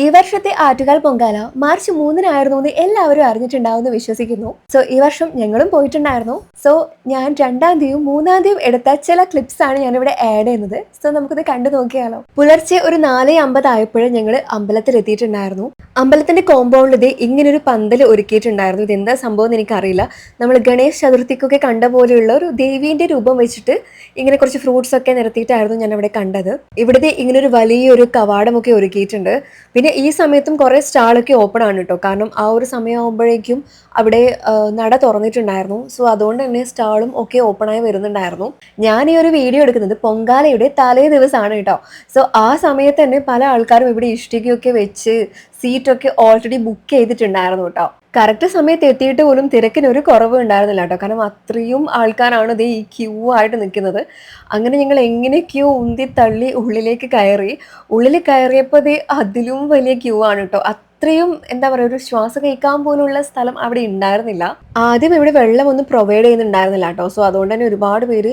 ഈ വർഷത്തെ ആറ്റുകാൽ പൊങ്കാല മാർച്ച് 3-നായിരുന്നു എന്ന് എല്ലാവരും അറിഞ്ഞിട്ടുണ്ടാവുമെന്ന് വിശ്വസിക്കുന്നു. സോ ഈ വർഷം ഞങ്ങളും പോയിട്ടുണ്ടായിരുന്നു. സോ ഞാൻ 2-ാം തീയതിയും 3-ാം തീയതിയും എടുത്ത ചില ക്ലിപ്സ് ആണ് ഞാനിവിടെ ആഡ് ചെയ്യുന്നത്. സോ നമുക്കിത് കണ്ടു നോക്കിയാലോ. പുലർച്ചെ ഒരു 4:50 ആയപ്പോഴും ഞങ്ങൾ അമ്പലത്തിൽ എത്തിയിട്ടുണ്ടായിരുന്നു. അമ്പലത്തിന്റെ കോമ്പൗണ്ടിൽ ഇത് ഇങ്ങനൊരു പന്തൽ ഒരുക്കിയിട്ടുണ്ടായിരുന്നു. ഇത് എന്താ സംഭവം എന്ന് എനിക്കറിയില്ല. നമ്മൾ ഗണേശ് ചതുർത്ഥിക്കൊക്കെ കണ്ട പോലെയുള്ള ഒരു ദേവീന്റെ രൂപം വെച്ചിട്ട് ഇങ്ങനെ കുറച്ച് ഫ്രൂട്ട്സ് ഒക്കെ നിരത്തിയിട്ടായിരുന്നു ഞാൻ അവിടെ കണ്ടത്. ഇവിടുത്തെ ഇങ്ങനൊരു വലിയൊരു കവാടമൊക്കെ ഒരുക്കിയിട്ടുണ്ട്. പിന്നെ ഈ സമയത്തും കുറേ സ്റ്റാളൊക്കെ ഓപ്പൺ ആണ് കേട്ടോ. കാരണം ആ ഒരു സമയമാകുമ്പോഴേക്കും അവിടെ നട തുറന്നിട്ടുണ്ടായിരുന്നു. സോ അതുകൊണ്ട് തന്നെ സ്റ്റാളും ഒക്കെ ഓപ്പണായി വരുന്നുണ്ടായിരുന്നു. ഞാൻ ഈ ഒരു വീഡിയോ എടുക്കുന്നത് പൊങ്കാലയുടെ തലേ ദിവസമാണ് കേട്ടോ. സോ ആ സമയത്ത് തന്നെ പല ആൾക്കാരും ഇവിടെ ഇഷ്ടികയൊക്കെ വെച്ച് സീറ്റൊക്കെ ഓൾറെഡി ബുക്ക് ചെയ്തിട്ടുണ്ടായിരുന്നു കേട്ടോ. കറക്റ്റ് സമയത്ത് എത്തിയിട്ട് പോലും തിരക്കിന് ഒരു കുറവ് ഉണ്ടായിരുന്നില്ല കേട്ടോ. കാരണം അത്രയും ആൾക്കാരാണ് ഇത് ഈ ക്യൂ ആയിട്ട് നിൽക്കുന്നത്. അങ്ങനെ ഞങ്ങൾ എങ്ങനെയൊക്കെയോ ഉന്തി തള്ളി ഉള്ളിലേക്ക് കയറി. ഉള്ളിൽ കയറിയപ്പോൾ ദേ അതിലും വലിയ ക്യൂ ആണ് കേട്ടോ. അത്രയും എന്താ പറയുക, ഒരു ശ്വാസം കഴിക്കാൻ പോലുള്ള സ്ഥലം അവിടെ ഉണ്ടായിരുന്നില്ല. ആദ്യം ഇവിടെ വെള്ളമൊന്നും പ്രൊവൈഡ് ചെയ്യുന്നുണ്ടായിരുന്നില്ല കേട്ടോ. സോ അതുകൊണ്ട് തന്നെ ഒരുപാട് പേര്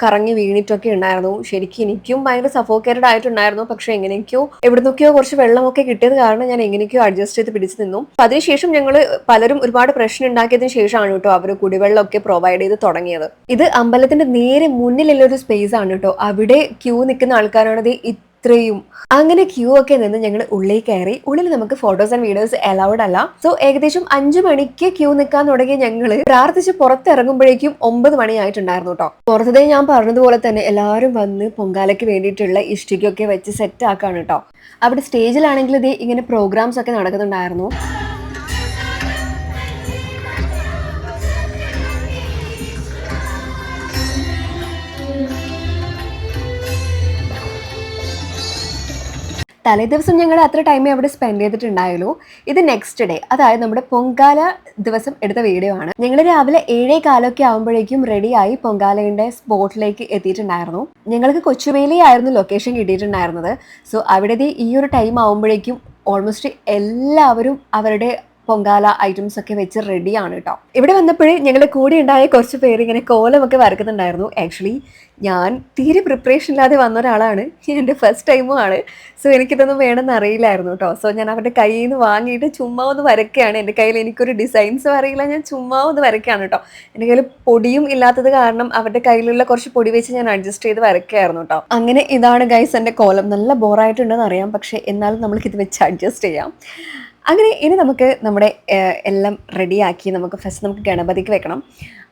കറങ്ങി വീണിട്ടൊക്കെ ഉണ്ടായിരുന്നു. ശരിക്കും എനിക്കും ഭയങ്കര സഫോക്കേറ്റഡ് ആയിട്ടുണ്ടായിരുന്നു. പക്ഷെ എങ്ങനെയൊക്കെയോ എവിടുന്നൊക്കെയോ കുറച്ച് വെള്ളമൊക്കെ കിട്ടിയത് കാരണം ഞാൻ എങ്ങനെയൊക്കെയോ അഡ്ജസ്റ്റ് ചെയ്ത് പിടിച്ചു നിന്നു. അതിനുശേഷം ഞങ്ങൾ പലരും ഒരുപാട് പ്രശ്നം ഉണ്ടാക്കിയതിനു ശേഷമാണ് കേട്ടോ അവർ കുടിവെള്ളമൊക്കെ പ്രൊവൈഡ് ചെയ്ത് തുടങ്ങിയത്. ഇത് അമ്പലത്തിന്റെ നേരെ മുന്നിലുള്ള ഒരു സ്പേസ് ആണ് കേട്ടോ. അവിടെ ക്യൂ നിൽക്കുന്ന ആൾക്കാരാണത് ഇത്രയും. അങ്ങനെ ക്യൂ ഒക്കെ നിന്ന് ഞങ്ങൾ ഉള്ളിൽ കയറി. ഉള്ളിൽ നമുക്ക് ഫോട്ടോസ് ആൻഡ് വീഡിയോസ് അലൗഡ് അല്ല. സോ ഏകദേശം 5 മണിക്ക് ക്യൂ നിൽക്കാൻ തുടങ്ങിയ ഞങ്ങള് പ്രാർത്ഥിച്ച് പുറത്തിറങ്ങുമ്പോഴേക്കും 9 മണിയായിട്ടുണ്ടായിരുന്നു കേട്ടോ. പുറത്തതേ ഞാൻ പറഞ്ഞതുപോലെ തന്നെ എല്ലാവരും വന്ന് പൊങ്കാലയ്ക്ക് വേണ്ടിയിട്ടുള്ള ഇഷ്ടികയൊക്കെ വെച്ച് സെറ്റ് ആക്കാണ് കേട്ടോ. അവിടെ സ്റ്റേജിലാണെങ്കിൽ ഇത് ഇങ്ങനെ പ്രോഗ്രാംസ് ഒക്കെ നടക്കുന്നുണ്ടായിരുന്നു. തലേ ദിവസം ഞങ്ങൾ അത്ര ടൈമേ അവിടെ സ്പെൻഡ് ചെയ്തിട്ടുണ്ടായുള്ളൂ. ഇത് നെക്സ്റ്റ് ഡേ, അതായത് നമ്മുടെ പൊങ്കാല ദിവസം എടുത്ത വീഡിയോ ആണ്. ഞങ്ങൾ രാവിലെ 7:15 ആകുമ്പോഴേക്കും റെഡിയായി പൊങ്കാലയുടെ സ്പോട്ടിലേക്ക് എത്തിയിട്ടുണ്ടായിരുന്നു. ഞങ്ങൾക്ക് കൊച്ചുവേലിയായിരുന്നു ലൊക്കേഷൻ കിട്ടിയിട്ടുണ്ടായിരുന്നത്. സോ അവിടെ ഈ ഒരു ടൈം ആകുമ്പോഴേക്കും ഓൾമോസ്റ്റ് എല്ലാവരും അവരുടെ പൊങ്കാല ഐറ്റംസ് ഒക്കെ വെച്ച് റെഡിയാണ് കേട്ടോ. ഇവിടെ വന്നപ്പോഴേ ഞങ്ങളുടെ കൂടെ ഉണ്ടായ കുറച്ച് പേര് ഇങ്ങനെ കോലമൊക്കെ വരക്കുന്നുണ്ടായിരുന്നു. ആക്ച്വലി ഞാൻ തീരെ പ്രിപ്പറേഷൻ ഇല്ലാതെ വന്ന ഒരാളാണ്. എൻ്റെ ഫസ്റ്റ് ടൈമും ആണ്. സോ എനിക്കിതൊന്നും വേണമെന്ന് അറിയില്ലായിരുന്നു കേട്ടോ. സോ ഞാൻ അവരുടെ കയ്യിൽ നിന്ന് വാങ്ങിയിട്ട് ചുമ്മാ ഒന്ന് വരയ്ക്കുകയാണ്. എൻ്റെ കയ്യിൽ എനിക്കൊരു ഡിസൈൻസും അറിയില്ല. ഞാൻ ചുമ്മാ ഒന്ന് വരയ്ക്കുകയാണ് കേട്ടോ. എൻ്റെ കയ്യിൽ പൊടിയും ഇല്ലാത്തത് കാരണം അവരുടെ കയ്യിലുള്ള കുറച്ച് പൊടി വെച്ച് ഞാൻ അഡ്ജസ്റ്റ് ചെയ്ത് വരയ്ക്കുകയായിരുന്നു കേട്ടോ. അങ്ങനെ ഇതാണ് ഗൈസ് എൻ്റെ കോലം. നല്ല ബോറായിട്ടുണ്ടെന്ന് അറിയാം, പക്ഷേ എന്നാലും നമ്മൾക്കിത് വെച്ച് അഡ്ജസ്റ്റ് ചെയ്യാം. അങ്ങനെ ഇനി നമുക്ക് നമ്മുടെ എല്ലാം റെഡിയാക്കി നമുക്ക് ഫസ്റ്റ് നമുക്ക് ഗണപതിക്ക് വെക്കണം.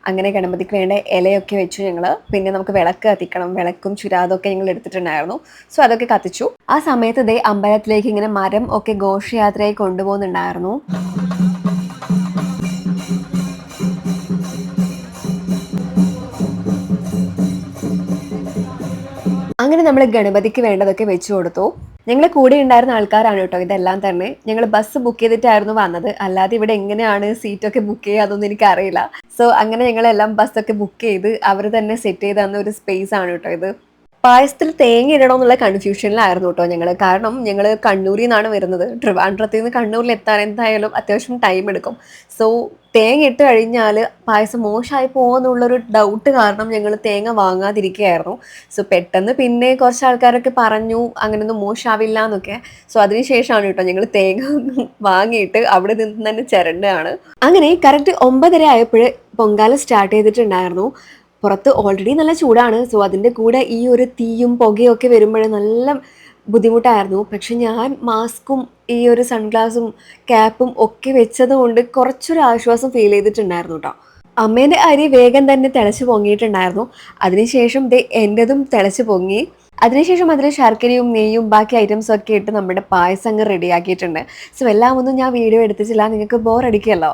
അങ്ങനെ ഗണപതിക്ക് വേണ്ട ഇലയൊക്കെ വെച്ചു ഞങ്ങൾ. പിന്നെ നമുക്ക് വിളക്ക് കത്തിക്കണം. വിളക്കും ചുരാതൊക്കെ ഞങ്ങൾ എടുത്തിട്ടുണ്ടായിരുന്നു. സോ അതൊക്കെ കത്തിച്ചു. ആ സമയത്ത് ദേ അമ്പലത്തിലേക്ക് ഇങ്ങനെ മരം ഒക്കെ ഘോഷയാത്രയായി കൊണ്ടുപോകുന്നുണ്ടായിരുന്നു. അങ്ങനെ നമ്മൾ ഗണപതിക്ക് വേണ്ടതൊക്കെ വെച്ചു കൊടുത്തു. ഞങ്ങൾ കൂടെ ഉണ്ടായിരുന്ന ആൾക്കാരാണ് കേട്ടോ ഇതെല്ലാം തന്നെ. ഞങ്ങൾ ബസ് ബുക്ക് ചെയ്തിട്ടായിരുന്നു വന്നത്. അല്ലാതെ ഇവിടെ എങ്ങനെയാണ് സീറ്റൊക്കെ ബുക്ക് ചെയ്യുക അതൊന്നും എനിക്കറിയില്ല. സോ അങ്ങനെ ഞങ്ങളെല്ലാം ബസ്സൊക്കെ ബുക്ക് ചെയ്ത് അവർ തന്നെ സെറ്റ് ചെയ്ത് തന്ന ഒരു സ്പേസ് ആണ് കേട്ടോ ഇത്. പായസത്തിൽ തേങ്ങ ഇടണോ എന്നുള്ള കൺഫ്യൂഷനിലായിരുന്നു കേട്ടോ ഞങ്ങൾ. കാരണം ഞങ്ങൾ കണ്ണൂരിൽ നിന്നാണ് വരുന്നത്. ട്രിവാൻഡ്രത്തിൽ നിന്ന് കണ്ണൂരിൽ എത്താൻ എന്തായാലും അത്യാവശ്യം ടൈം എടുക്കും. സോ തേങ്ങ ഇട്ട് കഴിഞ്ഞാൽ പായസം മോശമായി പോകുമെന്നുള്ളൊരു ഡൗട്ട് കാരണം ഞങ്ങൾ തേങ്ങ വാങ്ങാതിരിക്കുകയായിരുന്നു. സോ പെട്ടെന്ന് പിന്നെ കുറച്ച് ആൾക്കാരൊക്കെ പറഞ്ഞു അങ്ങനെയൊന്നും മോശമാവില്ല എന്നൊക്കെ. സോ അതിനുശേഷമാണ് കേട്ടോ ഞങ്ങൾ തേങ്ങ വാങ്ങിയിട്ട് അവിടെ നിന്ന് തന്നെ ചിരണ്ടാണ്. അങ്ങനെ കറക്റ്റ് 9:30 ആയപ്പോൾ പൊങ്കാല സ്റ്റാർട്ട് ചെയ്തിട്ടുണ്ടായിരുന്നു. പുറത്ത് ഓൾറെഡി നല്ല ചൂടാണ്. സോ അതിൻ്റെ കൂടെ ഈ ഒരു തീയും പുകയും ഒക്കെ വരുമ്പോഴേ നല്ല ബുദ്ധിമുട്ടായിരുന്നു. പക്ഷെ ഞാൻ മാസ്കും ഈ ഒരു സൺഗ്ലാസും ക്യാപ്പും ഒക്കെ വെച്ചത് കൊണ്ട് കുറച്ചൊരു ആശ്വാസം ഫീൽ ചെയ്തിട്ടുണ്ടായിരുന്നു കേട്ടോ. അമ്മേൻ്റെ അരി വേഗം തന്നെ തിളച്ച് പൊങ്ങിയിട്ടുണ്ടായിരുന്നു. അതിനുശേഷം എൻ്റെതും തിളച്ച് പൊങ്ങി. അതിനുശേഷം അതിൽ ശർക്കരയും നെയ്യും ബാക്കി ഐറ്റംസും ഒക്കെ ഇട്ട് നമ്മുടെ പായസം അങ്ങ് റെഡിയാക്കിയിട്ടുണ്ട്. സോ എല്ലാം ഒന്നും ഞാൻ വീഡിയോ എടുത്തിട്ടില്ല, നിങ്ങൾക്ക് ബോർ അടിക്കുമല്ലോ.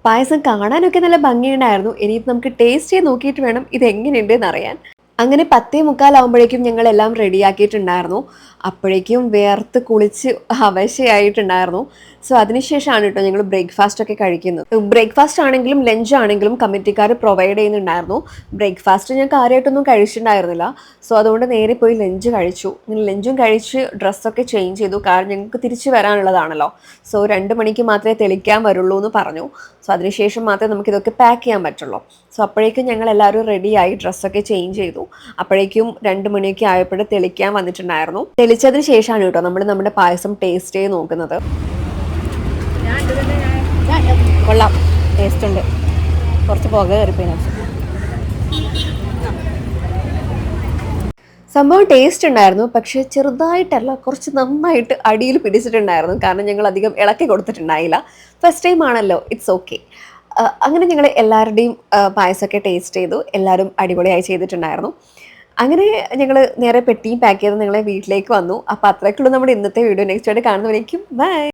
പായസം കാണാനൊക്കെ നല്ല ഭംഗിയുണ്ടായിരുന്നു. ഇനി നമുക്ക് ടേസ്റ്റ് ചെയ്ത് നോക്കിയിട്ട് വേണം ഇത് എങ്ങനെയുണ്ടെന്ന് അറിയാൻ. അങ്ങനെ 10:45 ഞങ്ങളെല്ലാം റെഡിയാക്കിയിട്ടുണ്ടായിരുന്നു. അപ്പോഴേക്കും വേർത്ത് കുളിച്ച് അവശയായിട്ടുണ്ടായിരുന്നു. സോ അതിനുശേഷമാണ് കേട്ടോ ഞങ്ങൾ ബ്രേക്ക്ഫാസ്റ്റ് ഒക്കെ കഴിക്കുന്നത്. ബ്രേക്ക്ഫാസ്റ്റ് ആണെങ്കിലും ലഞ്ച് ആണെങ്കിലും കമ്മിറ്റിക്കാർ പ്രൊവൈഡ് ചെയ്യുന്നുണ്ടായിരുന്നു. ബ്രേക്ക്ഫാസ്റ്റ് ഞാൻ കാര്യമായിട്ടൊന്നും കഴിച്ചിട്ടുണ്ടായിരുന്നില്ല. സോ അതുകൊണ്ട് നേരെ പോയി ലഞ്ച് കഴിച്ചു. ലഞ്ചും കഴിച്ച് ഡ്രസ്സൊക്കെ ചേഞ്ച് ചെയ്തു. കാരണം ഞങ്ങൾക്ക് തിരിച്ച് വരാനുള്ളതാണല്ലോ. സോ 2 മണിക്ക് മാത്രമേ തെളിക്കാൻ വരുള്ളൂ എന്ന് പറഞ്ഞു. സോ അതിനുശേഷം മാത്രമേ നമുക്കിതൊക്കെ പാക്ക് ചെയ്യാൻ പറ്റുള്ളൂ. സോ അപ്പോഴേക്കും ഞങ്ങൾ എല്ലാവരും റെഡിയായി ഡ്രസ്സൊക്കെ ചേഞ്ച് ചെയ്തു. അപ്പോഴേക്കും 2 മണിയൊക്കെ ആയപ്പോൾ തെളിക്കാൻ വന്നിട്ടുണ്ടായിരുന്നു. തെളിച്ചതിന് ശേഷമാണ് കേട്ടോ നമ്മൾ നമ്മുടെ പായസം ടേസ്റ്റ് ചെയ്ത് നോക്കുന്നത്. കൊള്ളാം, ടേസ്റ്റ് ഉണ്ട്. കുറച്ച് പുക കയറിപ്പോയി. സംഭവം ടേസ്റ്റ് ഉണ്ടായിരുന്നു, പക്ഷെ ചെറുതായിട്ടല്ല, കുറച്ച് നന്നായിട്ട് അടിയിൽ പിടിച്ചിട്ടുണ്ടായിരുന്നു. കാരണം ഞങ്ങൾ അധികം ഇളക്കി കൊടുത്തിട്ടുണ്ടായില്ല. ഫസ്റ്റ് ടൈം ആണല്ലോ, ഇറ്റ്സ് ഓക്കെ. അങ്ങനെ ഞങ്ങൾ എല്ലാവരുടെയും പായസമൊക്കെ ടേസ്റ്റ് ചെയ്തു. എല്ലാവരും അടിപൊളിയായി ചെയ്തിട്ടുണ്ടായിരുന്നു. അങ്ങനെ ഞങ്ങൾ നേരെ പെട്ടിയും പാക്ക് ചെയ്ത് ഞങ്ങളെ വീട്ടിലേക്ക് വന്നു. അപ്പോൾ അത്രയ്ക്കുള്ളൂ നമ്മുടെ ഇന്നത്തെ വീഡിയോ. നെക്സ്റ്റ് ആയിട്ട് കാണുന്നവരേക്കും ബൈ.